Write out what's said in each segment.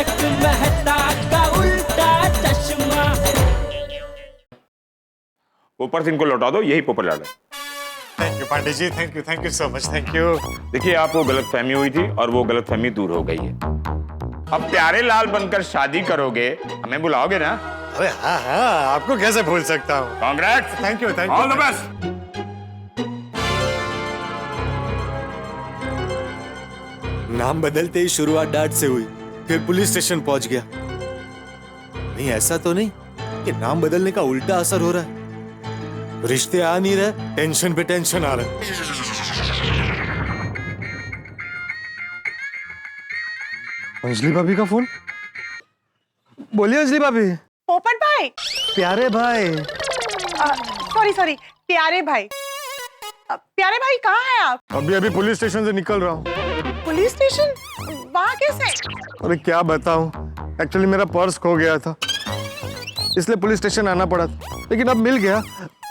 तारक मेहता का उल्टा चश्मा। पोपट सिंह को लौटा दो, यही पोपट लाल है। Thank you Pandey ji, thank you so much, thank you. देखिए, आपको गलतफहमी हुई थी और वो गलतफहमी दूर हो गई है। अब प्यारे लाल बनकर शादी करोगे, हमें बुलाओगे ना? अरे हाँ हाँ, आपको कैसे भूल सकता हूँ। Congrats, thank you, all the best. नाम बदलते ही शुरुआत डांट से हुई, फिर पुलिस स्टेशन पहुंच गया। नहीं, ऐसा तो नहीं कि नाम बदलने का उल्टा असर हो रहा है। रिश्ते आ नहीं रहे, टेंशन पे टेंशन आ रहा है। अंजलि भाभी का फोन। बोलिए अंजलि भाभी। पोपट भाई। प्यारे भाई। सॉरी प्यारे भाई। प्यारे भाई कहाँ हैं आप? अभी अभी पुलिस स्टेशन से निकल रहा हूँ। Police station? वहाँ कैसे? अरे क्या बताऊँ, एक्चुअली मेरा पर्स खो गया था, इसलिए पुलिस स्टेशन आना पड़ा था, लेकिन अब मिल गया।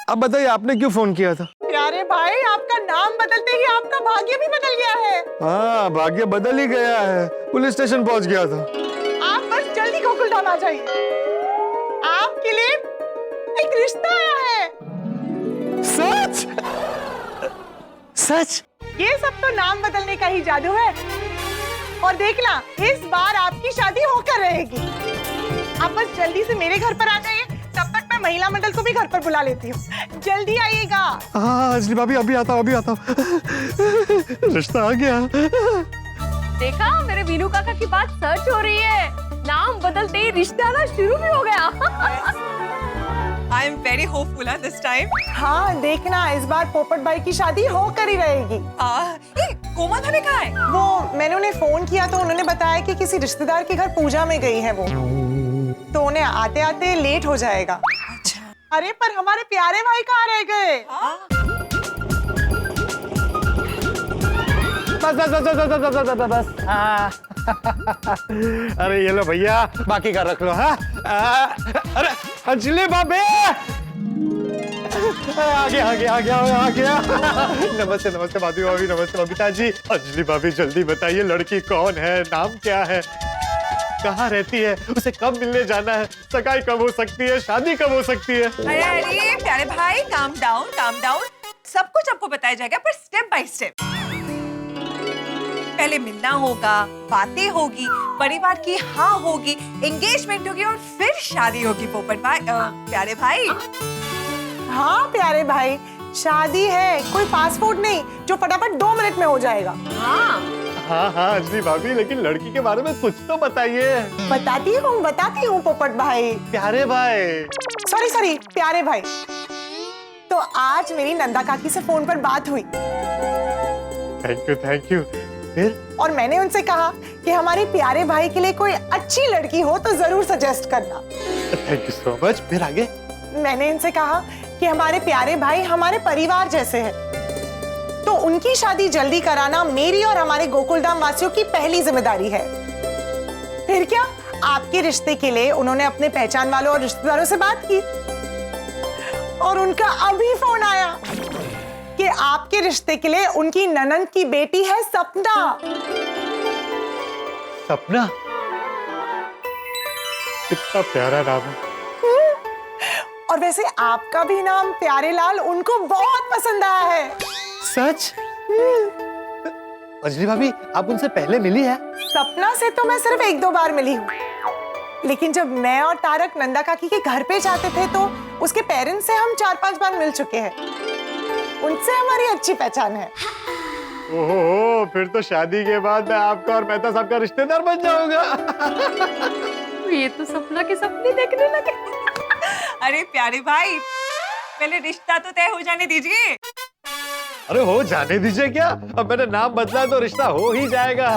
अब बताइए, आपने क्यों फोन किया था? प्यारे भाई, आपका नाम बदलते ही आपका भाग्य भी बदल गया है। हाँ, भाग्य बदल ही गया है, पुलिस स्टेशन पहुंच गया था। आप बस जल्दी गोकुलधाम आ जाइए, आपके लिए एक रिश्ता आया है। सच? सच? ये सब तो नाम बदलने का ही जादू है। और देखना, इस बार आपकी शादी होकर रहेगी। आप बस जल्दी से मेरे घर पर आ जाइए, तब तक मैं महिला मंडल को भी घर पर बुला लेती हूँ। जल्दी आइएगा। हाँ अंजलि भाभी, अभी आता हूँ, अभी आता हूँ। रिश्ता आ गया। देखा, मेरे वीनू काका की बात सच हो रही है। नाम बदलते ही रिश्ता आना शुरू भी हो गया। I am very hopeful this time. हाँ, देखना, इस बार पोपट भाई की शादी होकर ही रहेगी। कोमल भाभी कहाँ है? वो, मैंने उन्हें फोन किया तो उन्होंने बताया कि किसी रिश्तेदार के घर पूजा में गई है वो, तो उन्हें आते आते लेट हो जाएगा। अच्छा। अरे पर हमारे प्यारे भाई कहाँ रह गए? बस। अरे ये लो भैया, बाकी का रख लो। हाँ, अरे अंजलि भाभी, आ गया। नमस्ते भाभी, नमस्ते बबीता जी। अंजलि भाभी, जल्दी बताइए, लड़की कौन है, नाम क्या है, कहाँ रहती है, उसे कब मिलने जाना है, सगाई कब हो सकती है, शादी कब हो सकती है? अरे प्यारे भाई, काम डाउन। सब कुछ आपको बताया जाएगा, पर स्टेप बाय स्टेप। पहले मिलना होगा, बातें होगी, परिवार की हाँ होगी, एंगेजमेंट होगी और फिर शादी होगी। पोपट भाई, प्यारे भाई। हाँ प्यारे भाई, शादी है, कोई पासपोर्ट नहीं जो फटाफट 2 मिनट में हो जाएगा। हाँ अंजलि भाभी, लेकिन लड़की के बारे में कुछ तो बताइए। बताती हूँ पोपट भाई। प्यारे भाई। सॉरी प्यारे भाई। तो आज मेरी नंदा काकी से फोन पर बात हुई। Thank you. फिर? और मैंने उनसे कहा कि हमारे प्यारे भाई के लिए कोई अच्छी लड़की हो तो जरूर सजेस्ट करना। Thank you so much. फिर आगे? मैंने इनसे कहा कि हमारे प्यारे भाई हमारे परिवार जैसे हैं, तो उनकी शादी जल्दी कराना मेरी और हमारे गोकुलधाम वासियों की पहली जिम्मेदारी है। फिर क्या, आपके रिश्ते के लिए उन्होंने अपने पहचान वालों और रिश्तेदारों से बात की और उनका अभी फोन आया कि आपके रिश्ते के लिए उनकी ननंद की बेटी है सपना। सपना? कितना प्यारा नाम है। और वैसे आपका भी नाम प्यारे लाल उनको बहुत पसंद आया है। सच? अंजलि भाभी, आप उनसे पहले मिली है? सपना से तो मैं सिर्फ 1-2 बार मिली हूँ, लेकिन जब मैं और तारक नंदा काकी के घर पे जाते थे तो उसके पेरेंट्स से हम 4-5 बार मिल चुके हैं। उनसे हमारी अच्छी पहचान है। ओहो, फिर तो शादी के बाद मैं आपका और मेहता साहब का रिश्तेदार बन जाऊंगा। ये तो सपना के सपने देखने लगे। अरे प्यारे भाई, पहले रिश्ता तो तय हो जाने दीजिए। अरे हो जाने दीजिए क्या, अब मैंने नाम बदला तो रिश्ता हो ही जाएगा।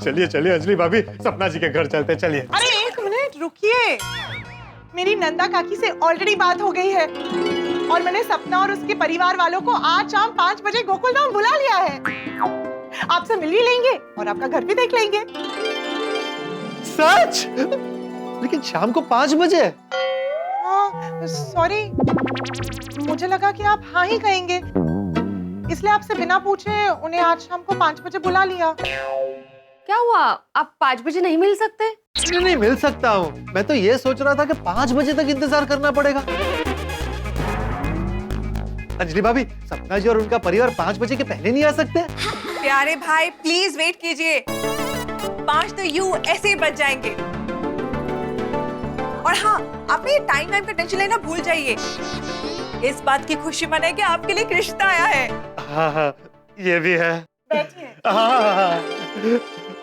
चलिए अंजलि भाभी, सपना जी के घर चलते, चलिए। अरे 1 मिनट रुकिए, मेरी नंदा काकी से ऑलरेडी बात हो गई है और मैंने सपना और उसके परिवार वालों को आज शाम 5 बजे गोकुलधाम बुला लिया है। आपसे मिल भी लेंगे और आपका घर भी देख लेंगे। सच? लेकिन शाम को 5 बजे? हाँ, सॉरी, मुझे लगा कि आप हाँ ही कहेंगे, इसलिए आपसे बिना पूछे उन्हें आज शाम को 5 बजे बुला लिया। क्या हुआ, आप 5 बजे नहीं मिल सकते? नहीं मिल सकता हूँ। मैं तो ये सोच रहा था कि 5 बजे तक इंतजार करना पड़ेगा। अंजलि भाभी, सपना जी और उनका परिवार 5 बजे के पहले नहीं आ सकते? प्यारे भाई प्लीज वेट कीजिए, 5 तो यू ऐसे ही बच जाएंगे। और हाँ, आपने ये टाइम का टेंशन लेना भूल जाइए। इस बात की खुशी मनाए कि आपके लिए एक रिश्ता आया है। हाँ हाँ, ये भी है। बैठिए। हाँ,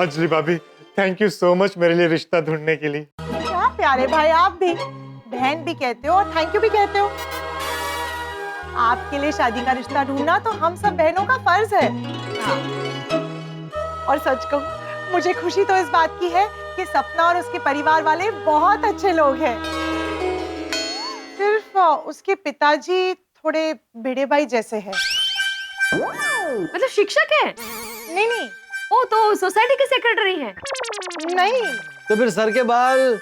अंजलि भाभी, थैंक यू सो मच मेरे लिए रिश्ता ढूंढने के लिए। क्या प्यारे भाई, आप भी बहन भी कहते हो और थैंक यू भी कहते हो। आपके लिए शादी का रिश्ता ढूंढना तो हम सब बहनों का फर्ज है। और सच कहूं, मुझे खुशी तो इस बात की है कि सपना और उसके परिवार वाले बहुत अच्छे लोग हैं। सिर्फ उसके पिताजी थोड़े भिड़े भाई जैसे हैं। मतलब शिक्षक है? नहीं नहीं वो तो सोसाइटी के सेक्रेटरी हैं। नहीं तो फिर सर के बाल।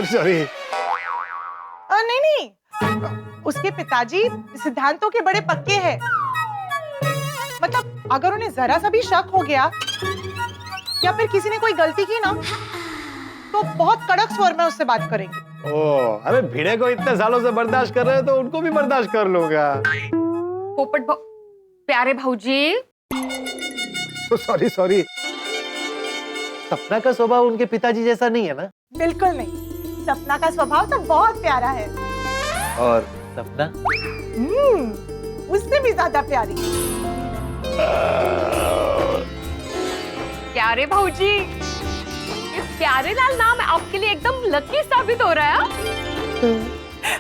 सॉरी नहीं नहीं, उसके पिताजी सिद्धांतों के बड़े पक्के हैं। मतलब अगर उन्हें जरा सा भी शक हो गया या फिर किसी ने कोई गलती की ना, तो बहुत कड़क स्वर में उससे बात करेंगे। ओह, अरे भिड़े को इतने सालों से बर्दाश्त कर रहे हैं तो उनको भी बर्दाश्त कर लूंगा। पोपट प्यारे भाऊजी। सॉरी सॉरी, सपना का स्वभाव उनके पिताजी जैसा नहीं है ना? बिल्कुल नहीं, सपना का स्वभाव तो बहुत प्यारा है। और सपना? उससे भी ज्यादा प्यारी। प्यारे भाऊजी, ये प्यारे लाल नाम आपके लिए एकदम लकी साबित हो रहा है।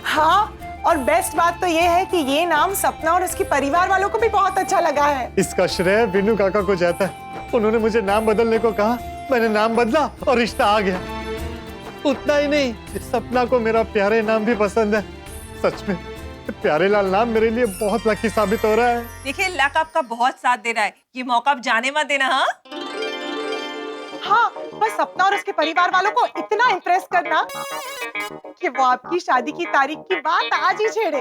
हाँ, और बेस्ट बात तो ये है कि ये नाम सपना और उसके परिवार वालों को भी बहुत अच्छा लगा है। इसका श्रेय विनू काका को जाता है। उन्होंने मुझे नाम बदलने को कहा, मैंने नाम बदला और रिश्ता आ गया। उतना ही नहीं, सपना को मेरा प्यारे नाम भी पसंद है। सच में प्यारे लाल नाम मेरे लिए बहुत लकी साबित हो रहा है। देखिए, लक आपका बहुत साथ दे रहा है, ये मौका आप जाने मत देना। हाँ हाँ, बस सपना और उसके परिवार वालों को इतना इम्प्रेस करना कि वो आपकी शादी की तारीख की बात आज ही छेड़े।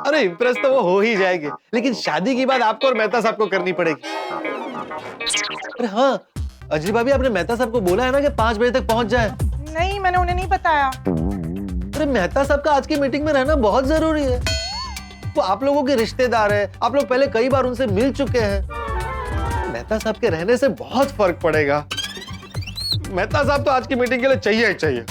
अरे इम्प्रेस तो वो हो ही जाएगी, लेकिन शादी की बात आपको और मेहता साहब को करनी पड़ेगी। अरे हाँ, अजय भाभी, आपने मेहता साहब को बोला है ना कि 5 बजे तक पहुंच जाए? नहीं, मैंने उन्हें नहीं बताया। अरे मेहता साहब का आज की मीटिंग में रहना बहुत जरूरी है। वो आप लोगों के रिश्तेदार है, आप लोग पहले कई बार उनसे मिल चुके हैं। मेहता साहब के रहने से बहुत फर्क पड़ेगा। मेहता साहब तो आज की मीटिंग के लिए चाहिए ही चाहिए।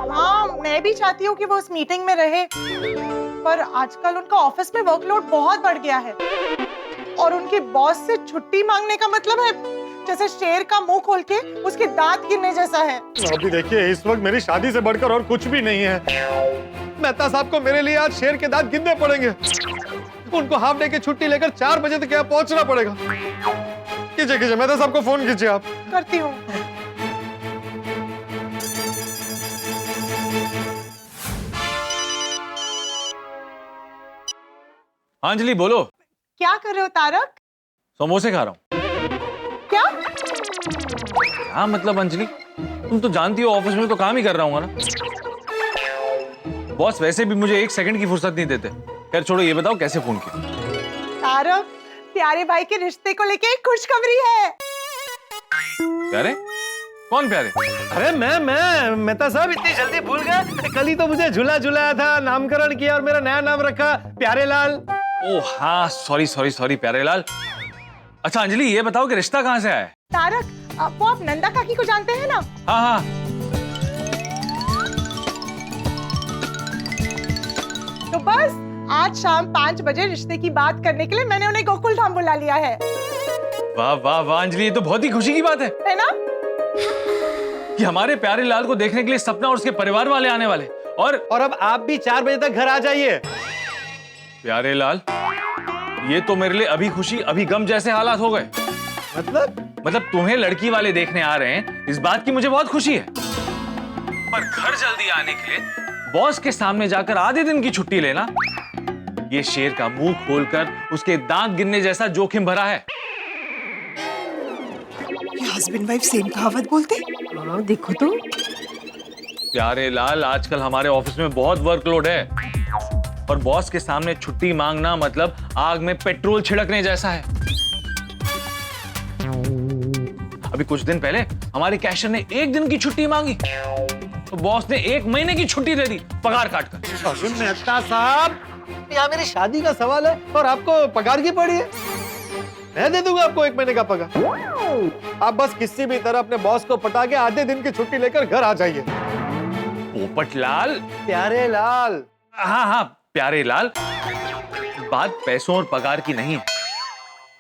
हाँ, मैं भी चाहती हूँ कि वो उस मीटिंग में रहे, पर आजकल उनका ऑफिस में वर्कलोड बहुत बढ़ गया है और उनके बॉस से छुट्टी मांगने का मतलब है जैसे शेर का मुंह खोल के उसके दांत गिरने जैसा है। अभी देखिए, इस वक्त मेरी शादी से बढ़कर और कुछ भी नहीं है। मेहता साहब को मेरे लिए आज शेर के दांत गिनने पड़ेंगे। उनको हाफ डे की छुट्टी लेकर 4 बजे तक यहाँ पहुंचना पड़ेगा। कीजिए कीजिए, मेहता साहब को फोन कीजिए आप। करती हूँ। अंजलि बोलो। क्या कर रहे हो तारक? समोसे खा रहा हूँ। क्या? हाँ मतलब अंजलि, तुम तो जानती हो ऑफिस में तो काम ही कर रहा हूँ ना। बॉस वैसे भी मुझे 1 सेकंड की फुर्सत नहीं देते। खैर छोड़ो, ये बताओ कैसे फोन किया? तारक, प्यारे भाई के रिश्ते को लेके एक खुशखबरी है। प्यारे? कौन प्यारे? अरे मैं मेहता साहब इतनी जल्दी भूल गए? कल ही तो मुझे झूला झुलाया था, नामकरण किया और मेरा नया नाम रखा प्यारे लाल। ओह हाँ, सॉरी प्यारे लाल। अच्छा अंजलि, ये बताओ कि रिश्ता कहाँ से आया है? तारक, वो आप नंदा काकी को जानते हैं ना? हाँ। तो बस आज शाम 5 बजे रिश्ते की बात करने के लिए मैंने उन्हें गोकुल धाम बुला लिया है। वाह वाह वाह अंजलि, ये तो बहुत ही खुशी की बात है ना? कि हमारे प्यारे लाल को देखने के लिए सपना और उसके परिवार वाले आने वाले। और अब आप भी 4 बजे तक घर आ जाइए। प्यारे लाल, ये तो मेरे लिए अभी खुशी अभी गम जैसे हालात हो गए। मतलब तुम्हें लड़की वाले देखने आ रहे हैं, इस बात की मुझे बहुत खुशी है, पर घर जल्दी आने के लिए बॉस के सामने जाकर आधे दिन की छुट्टी लेना, ये शेर का मुंह खोलकर उसके दांत गिरने जैसा जोखिम भरा है। हस्बैंड वाइफ सेम कहावत बोलते? हाँ, देखो तो। प्यारे लाल, आजकल हमारे ऑफिस में बहुत वर्कलोड है और बॉस के सामने छुट्टी मांगना मतलब आग में पेट्रोल छिड़कने जैसा है। अभी कुछ दिन पहले हमारे कैशियर ने 1 दिन की छुट्टी मांगी, तो बॉस ने 1 महीने की छुट्टी दे दी पगार काटकर। अरे मेहता साहब, यहाँ मेरी शादी का सवाल है और आपको पगार की पड़ी है। मैं दे दूंगा आपको 1 महीने का पगार। आप बस किसी भी तरह अपने बॉस को पटा के आधे दिन की छुट्टी लेकर घर आ जाइए। पोपटलाल, प्यारे लाल। हाँ हाँ प्यारे लाल, बात पैसों और पगार की नहीं है,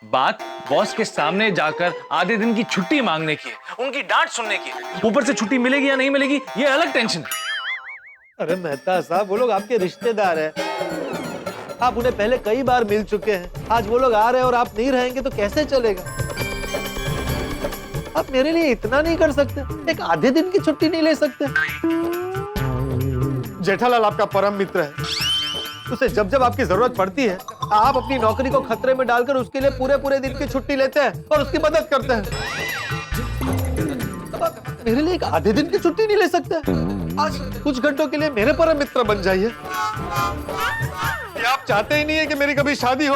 बात बॉस के सामने जाकर आधे दिन की छुट्टी मांगने की है, उनकी डांट सुनने की है। ऊपर से छुट्टी मिलेगी या नहीं मिलेगी ये अलग टेंशन है। अरे मेहता साहब, वो लोग आपके रिश्तेदार हैं, आप उन्हें पहले कई बार मिल चुके हैं। आज वो लोग आ रहे हैं और आप नहीं रहेंगे तो कैसे चलेगा? आप मेरे लिए इतना नहीं कर सकते? एक आधे दिन की छुट्टी नहीं ले सकते? जेठालाल आपका परम मित्र है, उसे जब जब आपकी जरूरत पड़ती है आप अपनी नौकरी को खतरे में डालकर उसके लिए पूरे दिन की छुट्टी लेते हैं और उसकी मदद करते हैं। मेरे लिए एक आधे दिन की छुट्टी नहीं ले सकते? आज कुछ घंटों के लिए मेरे परम मित्र बन जाइए। आप चाहते ही नहीं है कि मेरी कभी शादी हो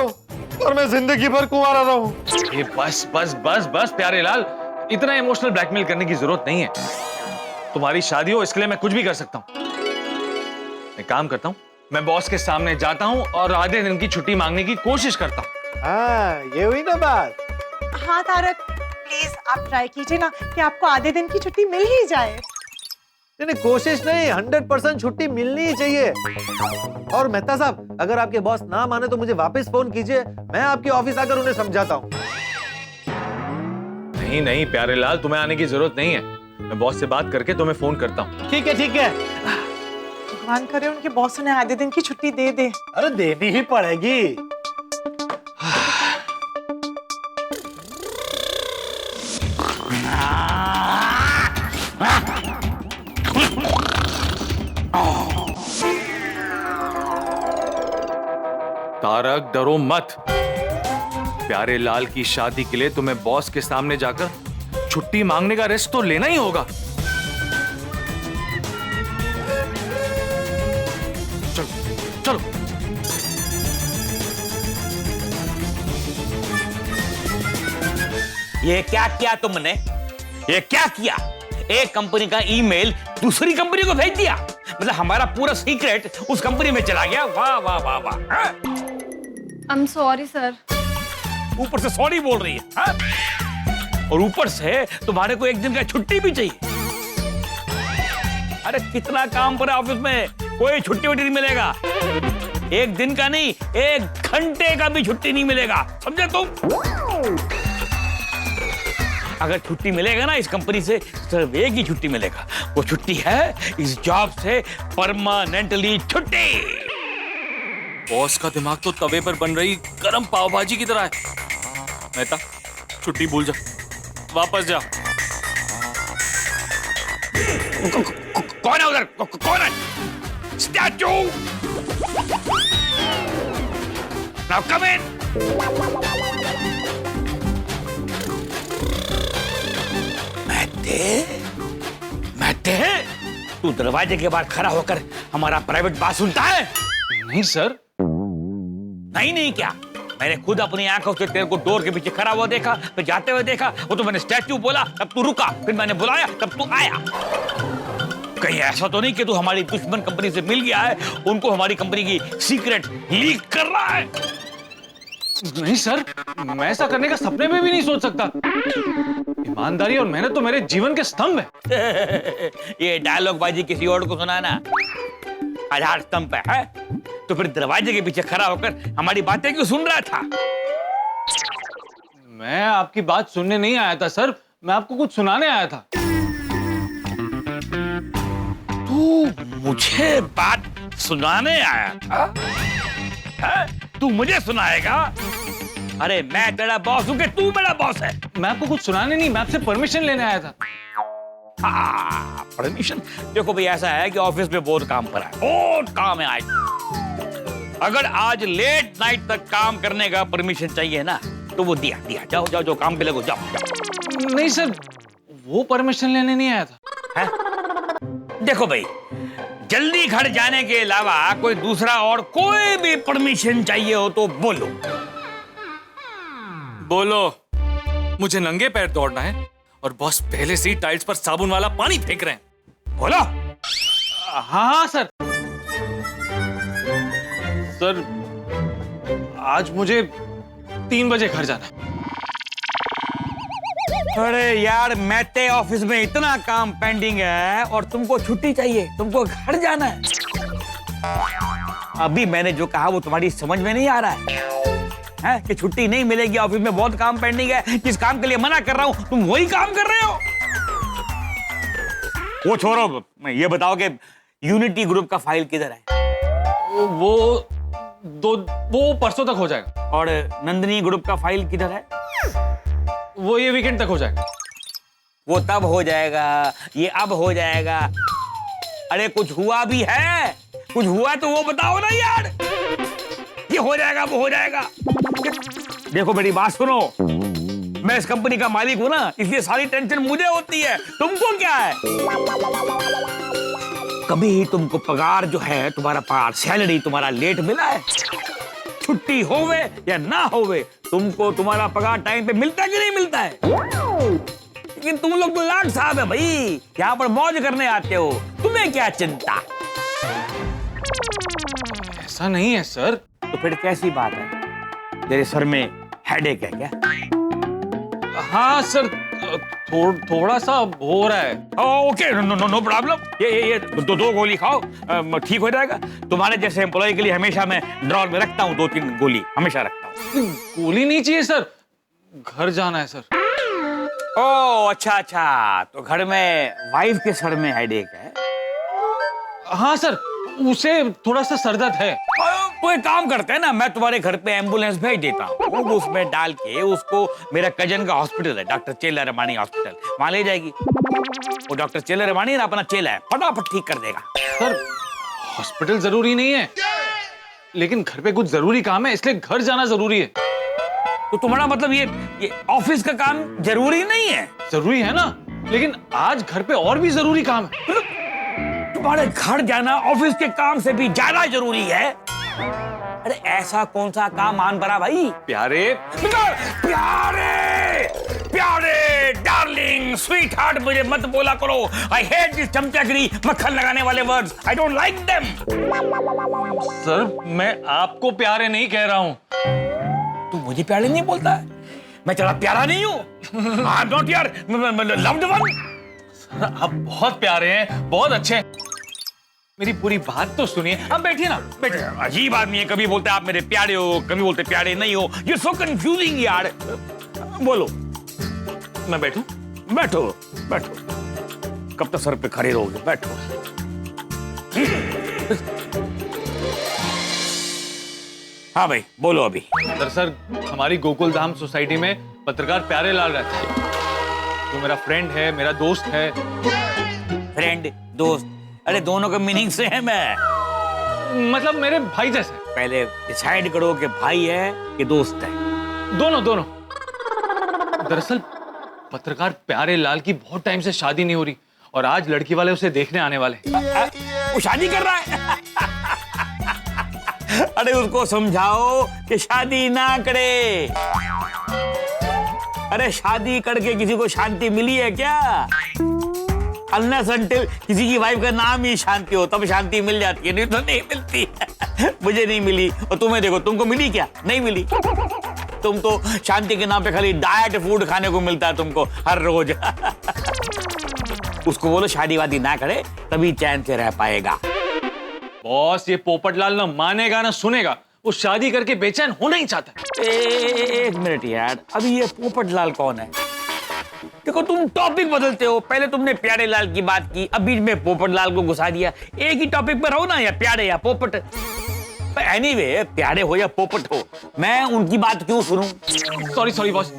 और मैं जिंदगी भर कुंवारा रहूं। ये बस बस बस बस प्यारे लाल, इतना इमोशनल ब्लैकमेल करने की जरूरत नहीं है। तुम्हारी शादी हो इसके लिए मैं कुछ भी कर सकता हूँ। मैं काम करता हूँ, मैं बॉस के सामने जाता हूँ और आधे दिन की छुट्टी मांगने की कोशिश करता हूँ। हाँ, ये हुई ना बात। हाँ तारक, प्लीज आप ट्राई कीजिए ना कि आपको आधे दिन की छुट्टी मिल ही जाए। नहीं, कोशिश नहीं, 100% छुट्टी मिलनी ही चाहिए। और मेहता साहब, अगर आपके बॉस ना माने तो मुझे वापस फोन कीजिए, मैं आपके ऑफिस आकर उन्हें समझाता हूँ। नहीं नहीं प्यारे लाल, तुम्हें आने की जरूरत नहीं है, मैं बॉस से बात करके तुम्हें फोन करता हूँ। ठीक है ठीक है। भगवान करे उनके बॉस ने आधे दिन की छुट्टी दे दे। अरे देनी ही पड़ेगी। तारक, डरो मत। प्यारे लाल की शादी के लिए तुम्हें बॉस के सामने जाकर छुट्टी मांगने का रिस्क तो लेना ही होगा। चलो चलो। ये क्या किया तुमने? ये क्या किया? एक कंपनी का ईमेल दूसरी कंपनी को भेज दिया, मतलब हमारा पूरा सीक्रेट उस कंपनी में चला गया। वाह वाह वाह वाह। I am sorry sir. ऊपर से सॉरी बोल रही है, हाँ? और ऊपर से तुम्हारे को 1 दिन का छुट्टी भी चाहिए। अरे कितना काम पड़ा ऑफिस में, कोई छुट्टी वुट्टी नहीं मिलेगा। 1 दिन का नहीं, 1 घंटे का भी छुट्टी नहीं मिलेगा, समझे तुम? अगर छुट्टी मिलेगा ना इस कंपनी से, सिर्फ 1 ही छुट्टी मिलेगा। वो छुट्टी है इस जॉब से परमानेंटली छुट्टी। बॉस का दिमाग तो तवे पर बन रही गरम पाव भाजी की तरह है। मेहता, छुट्टी भूल जा, वापस जा। कौन है उधर? कौन है? स्टैचू! नाउ कम इन। महते, तू दरवाजे के बाहर खड़ा होकर हमारा प्राइवेट बात सुनता है? नहीं सर। नहीं क्या? मैंने खुद अपनी आंखों से तेरे को डोर के पीछे खड़ा हुआ देखा, फिर जाते हुए देखा। वो तो मैंने स्टैचू बोला तब तू रुका, फिर मैंने बुलाया तब तू आया। कहीं ऐसा तो नहीं कि तू हमारी दुश्मन कंपनी से मिल गया है, उनको हमारी कंपनी की सीक्रेट लीक कर रहा है? नहीं सर, मैं ऐसा करने का सपने में भी नहीं सोच सकता। ईमानदारी और मेहनत तो मेरे जीवन के स्तंभ है। ये डायलॉग बाजी किसी और को सुनाना, आधार स्तंभ पे है। तो फिर दरवाजे के पीछे खड़ा होकर हमारी बातें क्यों सुन रहा था? मैं आपकी बात सुनने नहीं आया था सर, मैं आपको कुछ सुनाने आया था। तू मुझे बात सुनाने आया था? है? तू मुझे सुनाएगा? अरे मैं तेरा बॉस हूं कि तू मेरा बॉस है? मैं आपको कुछ सुनाने नहीं, मैं आपसे परमिशन लेने आया था। परमिशन? देखो भाई, ऐसा है कि ऑफिस में बहुत काम पड़ा है, बहुत काम है आज। अगर आज लेट नाइट तक काम करने का परमिशन चाहिए ना, तो वो दिया। जाओ जाओ जाओ, काम पे लगो, जाओ। नहीं सर, वो परमिशन लेने नहीं आया था। है? देखो भाई, जल्दी घर जाने के अलावा कोई दूसरा और कोई भी परमिशन चाहिए हो तो बोलो। बोलो। मुझे नंगे पैर दौड़ना है और बॉस पहले से ही टाइल्स पर साबुन वाला पानी फेंक रहे हैं। बोलो। हाँ सर। सर आज मुझे 3 बजे घर जाना है। अरे यार मैते ऑफिस में इतना काम पेंडिंग है और तुमको छुट्टी चाहिए, तुमको घर जाना है। अभी मैंने जो कहा वो तुम्हारी समझ में नहीं आ रहा है कि छुट्टी नहीं मिलेगी, ऑफिस में बहुत काम पेंडिंग है। जिस काम के लिए मना कर रहा हूं तुम वही काम कर रहे हो। वो छोड़ो, मैं ये बताओ कि यूनिटी ग्रुप का फाइल किधर है? वो परसों तक हो जाएगा। और नंदिनी ग्रुप का फाइल किधर है? वो ये वीकेंड तक हो जाएगा। वो तब हो जाएगा, ये अब हो जाएगा। अरे कुछ हुआ भी है? कुछ हुआ तो वो बताओ ना यार। ये हो जाएगा, वो हो जाएगा। देखो मेरी बात सुनो, मैं इस कंपनी का मालिक हूं ना, इसलिए सारी टेंशन मुझे होती है। तुमको क्या है? कभी तुमको पगार जो है, तुम्हारा पगार सैलरी तुम्हारा लेट मिला है? छुट्टी होवे या ना होवे, तुमको तुम्हारा पगार टाइम पे मिलता है कि नहीं मिलता है? लेकिन तुम लोग तो लाट साहब है भाई, यहाँ पर मौज करने आते हो, तुम्हें क्या चिंता? ऐसा नहीं है सर। तो फिर कैसी बात है? तेरे सर में हेडेक है क्या? हाँ सर, थोड़ा सा हो रहा है। Okay, no problem. ये दो गोली खाओ, ठीक हो जाएगा। तुम्हारे जैसे एम्प्लॉय के लिए हमेशा मैं ड्रॉर में रखता हूँ 2-3 गोली, हमेशा रखता हूँ। गोली नहीं चाहिए सर, घर जाना है सर। ओह अच्छा, तो घर में वाइफ के सर में हेडेक है? हाँ सर, उसे थोड़ा सा सरदर्द है। तो एक काम करते हैं ना, मैं तुम्हारे घर पे एम्बुलेंस भेज देता हूँ, उसमें डाल के उसको मेरा कजन का हॉस्पिटल है, डॉक्टर चेला रमानी हॉस्पिटल, वहां ले जाएगी। वो डॉक्टर चेला रमानी ना अपना चेला है, फटाफट ठीक कर देगा। सर हॉस्पिटल जरूरी नहीं है, लेकिन घर पे कुछ जरूरी काम है, इसलिए घर जाना जरूरी है। तो तुम्हारा मतलब ये ऑफिस का काम जरूरी नहीं है? जरूरी है ना, लेकिन आज घर पे और भी जरूरी काम है। तुम्हारे घर जाना ऑफिस के काम से भी ज्यादा जरूरी है? अरे ऐसा कौन सा काम मान पड़ा भाई? प्यारे डार्लिंग, स्वीट हार्ट, मुझे मत बोला करो। आई हेट दिस चमचागिरी, मक्खन लगाने वाले words, I don't like them. Sir मैं आपको प्यारे नहीं कह रहा हूँ। तू मुझे प्यारे नहीं बोलता है? मैं तेरा प्यारा नहीं हूँ। I am not your loved one. आप बहुत प्यारे हैं, बहुत अच्छे हैं। मेरी पूरी बात तो सुनिए। अब बैठिए ना, बैठिए। अजीब आदमी है, कभी बोलते आप मेरे प्यारे हो, कभी बोलते प्यारे नहीं हो। यू सो कंफ्यूजिंग यार। बोलो। मैं बैठूं? बैठो बैठो, कब तक सर पे खड़े रहोगे? बैठो। हाँ भाई बोलो अभी। दरअसल हमारी गोकुल धाम सोसाइटी में पत्रकार प्यारे लाल रहता है, जो मेरा फ्रेंड है, मेरा दोस्त है। फ्रेंड दोस्त, अरे दोनों का मीनिंग सेम है। मतलब मेरे भाई जैसे। पहले डिसाइड करो कि भाई है कि दोस्त है। दोनों। दरअसल पत्रकार प्यारे लाल की बहुत टाइम से शादी नहीं हो रही और आज लड़की वाले उसे देखने आने वाले। वो शादी कर रहा है? अरे उसको समझाओ कि शादी ना करे। अरे शादी करके किसी को शांति मिली है क्या? अनलेस अनटिल किसी की वाइफ का नाम ही शांति हो तब शांति मिल जाती है, नहीं तो नहीं मिलती। मुझे नहीं मिली और तुम्हें देखो, तुमको मिली क्या? नहीं मिली। तुम तो शांति के नाम पे खाली डाइट फूड खाने को मिलता है तुमको हर रोज। उसको बोलो शादी वादी ना करे, तभी चैन से रह पाएगा। बॉस ये पोपटलाल ना मानेगा ना सुनेगा, वो शादी करके बेचैन होना ही चाहता है। एक मिनट यार, अभी ये पोपटलाल कौन है? देखो तुम टॉपिक बदलते हो, पहले तुमने प्यारे लाल की बात की, अब बीच में पोपटलाल को घुसा दिया। एक ही टॉपिक पर रहो ना, या प्यारे या पोपट। एनीवे, प्यारे हो या पोपट हो, मैं उनकी बात क्यों सुनूं? सॉरी बॉस,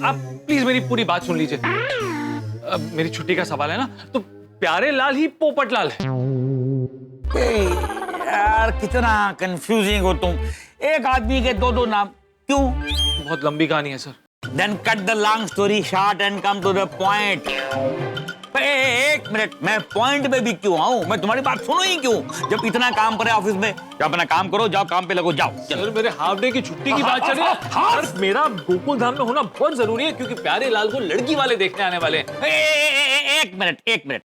आप प्लीज मेरी पूरी बात सुन लीजिए। अब मेरी छुट्टी का सवाल है ना, तो प्यारे लाल ही पोपटलाल है। यार कितना कंफ्यूजिंग हो तुम। एक आदमी के दो नाम क्यों? बहुत लंबी कहानी है sir. Then cut the long story short and come to the point. एक मिनट, मैं पॉइंट पे भी क्यों आऊं? मैं तुम्हारी बात सुनूं ही क्यों? जब इतना काम पड़े ऑफिस में, जाओ अपना काम करो, जाओ काम पे लगो, जाओ। सर मेरे हाफ डे की छुट्टी की बात चल रही है। सर मेरा गोकुल धाम में होना बहुत जरूरी है क्योंकि प्यारे लाल को लड़की वाले देखने आने वाले हैं। एक मिनट,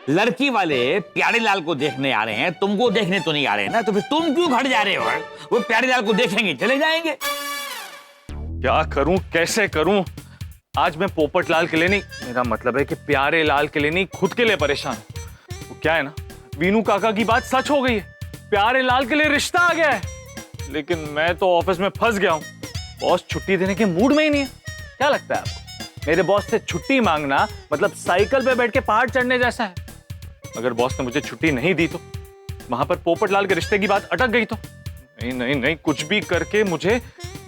लड़की वाले प्यारे लाल को देखने आ रहे हैं, तुमको देखने तो नहीं आ रहे हैं ना, तो फिर तुम क्यों घर जा रहे हो? वो प्यारे लाल को देखेंगे, चले जाएंगे। क्या करूं, कैसे करूं? आज मैं पोपट लाल के लिए नहीं, मेरा मतलब है कि प्यारे लाल के लिए नहीं, खुद के लिए परेशान हूं। वो क्या है ना, वीनू काका की बात सच हो गई है, प्यारे लाल के लिए रिश्ता आ गया है। लेकिन मैं तो ऑफिस में फंस गया हूं, बॉस छुट्टी देने के मूड में ही नहीं है। क्या लगता है आपको, मेरे बॉस से छुट्टी मांगना मतलब साइकिल पे बैठ के पहाड़ चढ़ने जैसा है? अगर बॉस ने मुझे छुट्टी नहीं दी तो वहां पर पोपट लाल के रिश्ते की बात अटक गई तो नहीं, कुछ भी करके मुझे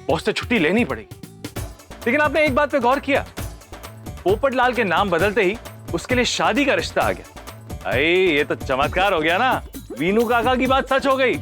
बॉस से छुट्टी लेनी पड़ेगी। लेकिन आपने एक बात पे गौर किया, पोपट लाल के नाम बदलते ही उसके लिए शादी का रिश्ता आ गया। अरे ये तो चमत्कार हो गया ना, वीनू काका की बात सच हो गई।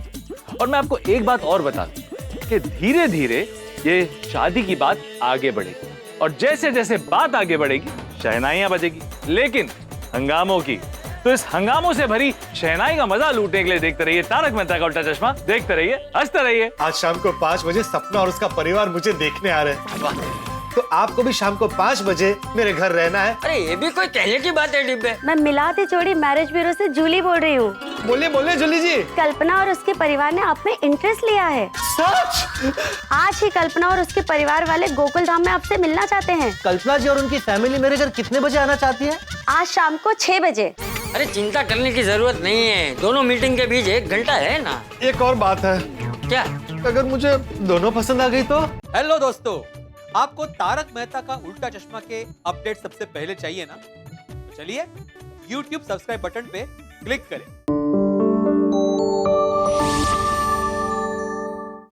और मैं आपको एक बात और बता दूं कि धीरे धीरे ये शादी की बात आगे बढ़ेगी और जैसे जैसे बात आगे बढ़ेगी शहनाइयां बजेगी, लेकिन हंगामों की। तो इस हंगामों से भरी शहनाई का मजा लूटने के लिए देखते रहिए तारक मेहता का उल्टा चश्मा, देखते रहिए, हंसते रहिए। आज शाम को 5 बजे सपना और उसका परिवार मुझे देखने आ रहे हैं, तो आपको भी शाम को 5 बजे मेरे घर रहना है। अरे ये भी कोई कहने की बात है डिब्बे। मैं मिलाती जोड़ी मैरिज ब्यूरो से जूली बोल रही हूँ। बोलिए जूली जी। कल्पना और उसके परिवार ने आप में इंटरेस्ट लिया है। सच? आज ही कल्पना और उसके परिवार वाले गोकुल धाम में आपसे मिलना चाहते हैं। कल्पना जी और उनकी फैमिली मेरे घर कितने बजे आना चाहती है? आज शाम को 6 बजे। अरे चिंता करने की जरूरत नहीं है, दोनों मीटिंग के बीच 1 घंटा है ना। एक और बात है, क्या? अगर मुझे दोनों पसंद आ गई तो? हेलो दोस्तों, आपको तारक मेहता का उल्टा चश्मा के अपडेट सबसे पहले चाहिए ना? चलिए YouTube सब्सक्राइब बटन पे क्लिक करें।